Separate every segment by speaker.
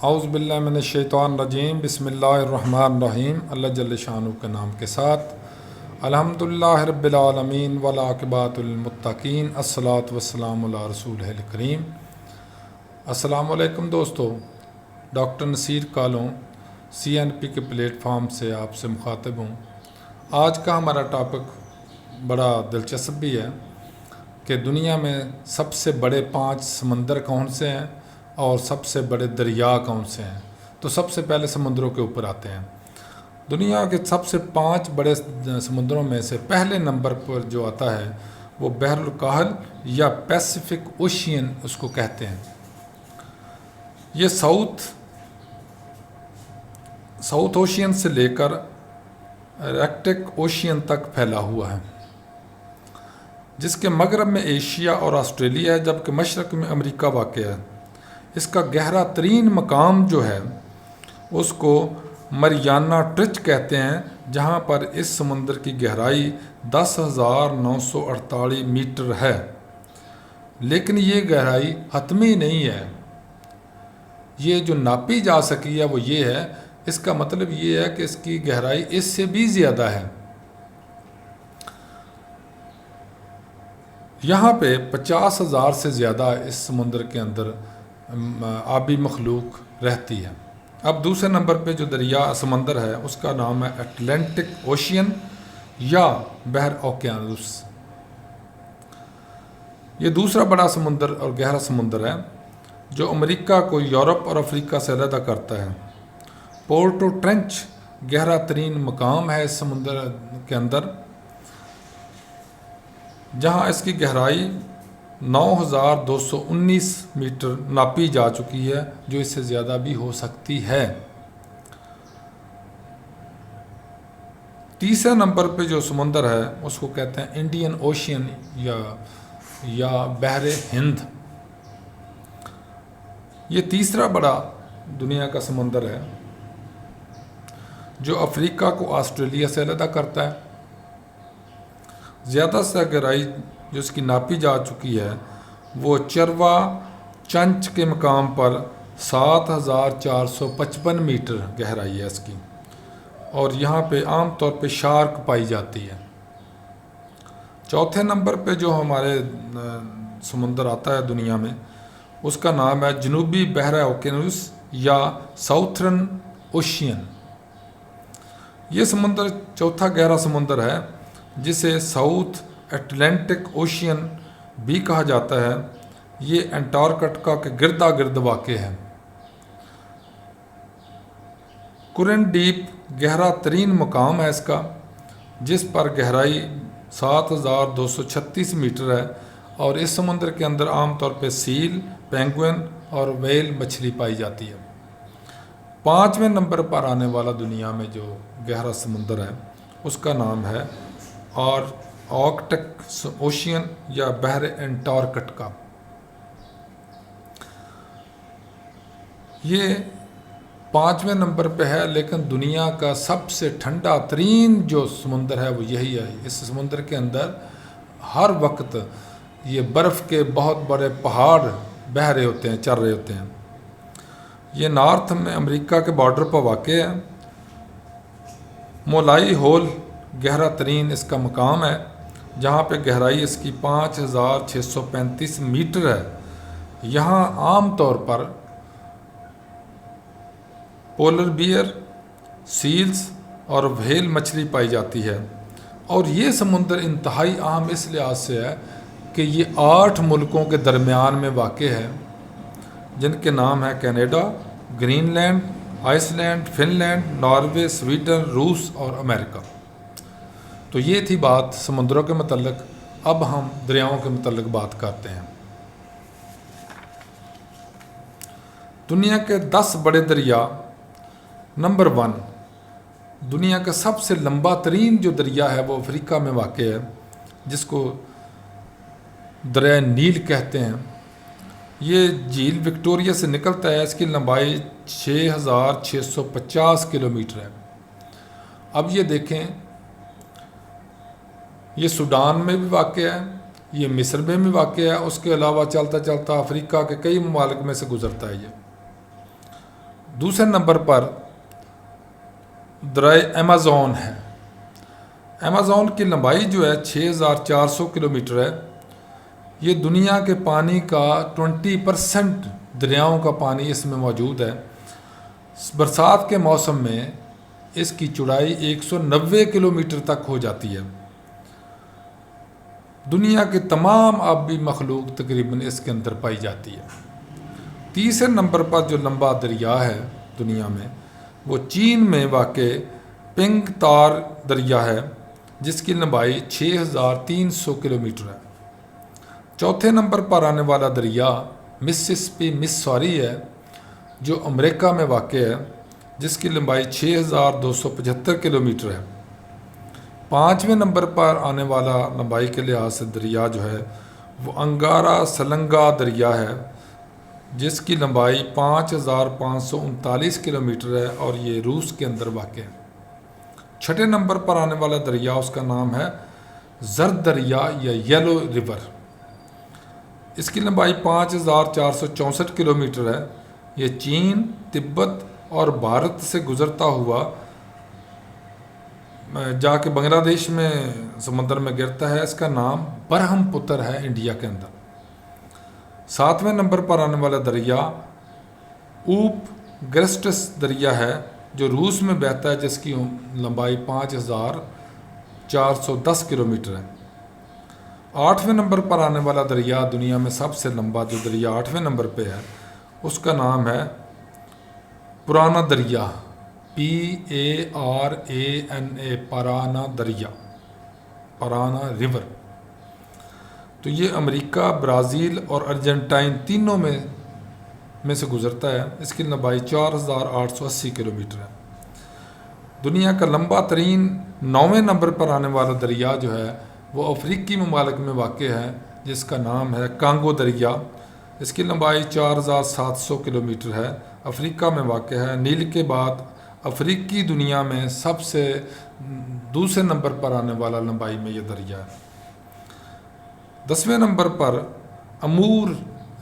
Speaker 1: اعوذ باللہ من الشیطان الرجیم، بسم اللہ الرحمن الرحیم۔ اللہ جل شانہ کے نام کے ساتھ الحمدللہ رب العالمین والعاقبۃ للمتقین، الصلاۃ والسلام علی رسولہ الکریم۔ السلام علیکم دوستو، ڈاکٹر نصیر کالوں CNP کے پلیٹ فارم سے آپ سے مخاطب ہوں۔ آج کا ہمارا ٹاپک بڑا دلچسپ بھی ہے کہ دنیا میں سب سے بڑے 5 سمندر کون سے ہیں اور سب سے بڑے دریا کون سے ہیں۔ تو سب سے پہلے سمندروں کے اوپر آتے ہیں۔ دنیا کے سب سے 5 بڑے سمندروں میں سے پہلے نمبر پر جو آتا ہے وہ بحر الکاہل یا پیسیفک اوشین اس کو کہتے ہیں۔ یہ ساؤتھ اوشین سے لے کر آرکٹک اوشین تک پھیلا ہوا ہے، جس کے مغرب میں ایشیا اور آسٹریلیا ہے، جبکہ مشرق میں امریکہ واقع ہے۔ اس کا گہرا ترین مقام جو ہے اس کو مریانا ٹرچ کہتے ہیں، جہاں پر اس سمندر کی گہرائی 10,948 میٹر ہے۔ لیکن یہ گہرائی حتمی نہیں ہے، یہ جو ناپی جا سکی ہے وہ یہ ہے، اس کا مطلب یہ ہے کہ اس کی گہرائی اس سے بھی زیادہ ہے۔ یہاں پہ 50,000 سے زیادہ اس سمندر کے اندر آبی مخلوق رہتی ہے۔ اب دوسرے نمبر پہ جو سمندر ہے اس کا نام ہے اٹلانٹک اوشین یا بحر اوقیانوس۔ یہ دوسرا بڑا سمندر اور گہرا سمندر ہے جو امریکہ کو یورپ اور افریقہ سے علیحدہ کرتا ہے۔ پورٹو ٹرنچ گہرا ترین مقام ہے اس سمندر کے اندر، جہاں اس کی گہرائی 9,219 میٹر ناپی جا چکی ہے، جو اس سے زیادہ بھی ہو سکتی ہے۔ تیسرے نمبر پہ جو سمندر ہے اس کو کہتے ہیں انڈین اوشین یا بحر ہند۔ یہ تیسرا بڑا دنیا کا سمندر ہے جو افریقہ کو آسٹریلیا سے علیحدہ کرتا ہے۔ زیادہ سے گہرائی جو اس کی ناپی جا چکی ہے وہ چروا چنچ کے مقام پر 7,455 میٹر گہرائی ہے اس کی، اور یہاں پہ عام طور پہ شارک پائی جاتی ہے۔ چوتھے نمبر پہ جو ہمارے سمندر آتا ہے دنیا میں اس کا نام ہے جنوبی بحر اوقیانوس یا ساؤتھرن اوشین۔ یہ سمندر چوتھا گہرا سمندر ہے جسے ساؤتھ اٹلانٹک اوشین بھی کہا جاتا ہے۔ یہ انٹارکٹیکا کے گردا گرد واقع ہے۔ کورن ڈیپ گہرا ترین مقام ہے اس کا، جس پر گہرائی 7,236 میٹر ہے، اور اس سمندر کے اندر عام طور پہ سیل، پینگوئن اور ویل مچھلی پائی جاتی ہے۔ 5ویں نمبر پر آنے والا دنیا میں جو گہرا سمندر ہے اس کا نام ہے آرکٹک اوشین یا بحر انٹارکٹیکا۔ یہ 5ویں نمبر پہ ہے، لیکن دنیا کا سب سے ٹھنڈا ترین جو سمندر ہے وہ یہی ہے۔ اس سمندر کے اندر ہر وقت یہ برف کے بہت بڑے پہاڑ بہہ رہے ہوتے ہیں، چل رہے ہوتے ہیں۔ یہ نارتھ میں امریکہ کے بارڈر پر واقع ہے۔ مولائی ہول گہرا ترین اس کا مقام ہے، جہاں پہ گہرائی اس کی 5,635 میٹر ہے۔ یہاں عام طور پر پولر بیئر، سیلز اور وھیل مچھلی پائی جاتی ہے، اور یہ سمندر انتہائی اہم اس لحاظ سے ہے کہ یہ 8 ملکوں کے درمیان میں واقع ہے، جن کے نام ہیں Canada, Greenland, Iceland, Finland, Norway, Sweden, روس اور امریکہ۔ تو یہ تھی بات سمندروں کے متعلق۔ اب ہم دریاؤں کے متعلق بات کرتے ہیں۔ دنیا کے 10 بڑے دریا۔ نمبر 1، دنیا کا سب سے لمبا ترین جو دریا ہے وہ افریقہ میں واقع ہے، جس کو دریائے نیل کہتے ہیں۔ یہ جھیل وکٹوریہ سے نکلتا ہے، اس کی لمبائی 6,650 کلومیٹر ہے۔ اب یہ دیکھیں، یہ سوڈان میں بھی واقع ہے، یہ مصر میں بھی واقع ہے، اس کے علاوہ چلتا چلتا افریقہ کے کئی ممالک میں سے گزرتا ہے یہ۔ دوسرے نمبر پر دریا ایمیزون ہے۔ ایمیزون کی لمبائی جو ہے 6400 کلومیٹر ہے۔ یہ دنیا کے پانی کا 20% دریاؤں کا پانی اس میں موجود ہے۔ برسات کے موسم میں اس کی چوڑائی 190 کلومیٹر تک ہو جاتی ہے۔ دنیا کے تمام آبی مخلوق تقریباً اس کے اندر پائی جاتی ہے۔ تیسرے نمبر پر جو لمبا دریا ہے دنیا میں وہ چین میں واقع پنگ تار دریا ہے، جس کی لمبائی 6300 کلومیٹر ہے۔ چوتھے نمبر پر آنے والا دریا مسسپی مسوری ہے، جو امریکہ میں واقع ہے، جس کی لمبائی 6275 کلومیٹر ہے۔ پانچویں نمبر پر آنے والا لمبائی کے لحاظ سے دریا جو ہے وہ انگارا سلنگا دریا ہے، جس کی لمبائی 5539 کلومیٹر ہے اور یہ روس کے اندر واقع ہے۔ چھٹے نمبر پر آنے والا دریا اس کا نام ہے زرد دریا یا یلو ریور۔ اس کی لمبائی 5464 کلومیٹر ہے۔ یہ چین، تبت اور بھارت سے گزرتا ہوا جا کے بنگلہ دیش میں سمندر میں گرتا ہے۔ اس کا نام برہم پتر ہے انڈیا کے اندر۔ ساتویں نمبر پر آنے والا دریا اوپ گرسٹس دریا ہے، جو روس میں بہتا ہے، جس کی لمبائی 5410 کلومیٹر ہے۔ آٹھویں نمبر پر آنے والا دریا دنیا میں سب سے لمبا جو دریا آٹھویں نمبر پہ ہے اس کا نام ہے پرانا دریا، PARANA، پرانا دریا، پرانا ریور۔ تو یہ امریکہ، برازیل اور ارجنٹائن تینوں میں سے گزرتا ہے۔ اس کی لمبائی 4880 کلومیٹر ہے۔ دنیا کا لمبا ترین 9ویں نمبر پر آنے والا دریا جو ہے وہ افریقی ممالک میں واقع ہے، جس کا نام ہے کانگو دریا۔ اس کی لمبائی 4700 کلومیٹر ہے، افریقہ میں واقع ہے۔ نیل کے بعد افریقی دنیا میں سب سے دوسرے نمبر پر آنے والا لمبائی میں یہ دریا ہے۔ 10ویں نمبر پر امور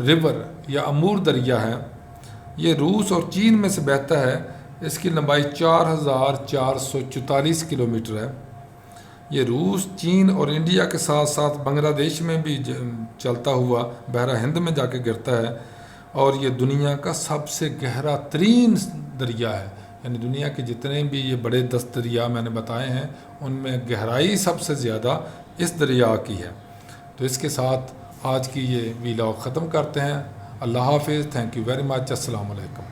Speaker 1: ریور یا امور دریا ہے۔ یہ روس اور چین میں سے بہتا ہے۔ اس کی لمبائی 4444 کلومیٹر ہے۔ یہ روس، چین اور انڈیا کے ساتھ ساتھ بنگلہ دیش میں بھی چلتا ہوا بحیرہ ہند میں جا کے گرتا ہے، اور یہ دنیا کا سب سے گہرا ترین دریا ہے۔ یعنی دنیا کے جتنے بھی یہ بڑے 10 دریا میں نے بتائے ہیں ان میں گہرائی سب سے زیادہ اس دریا کی ہے۔ تو اس کے ساتھ آج کی یہ ویلاگ ختم کرتے ہیں۔ اللہ حافظ، تھینک یو ویری مچ، السلام علیکم۔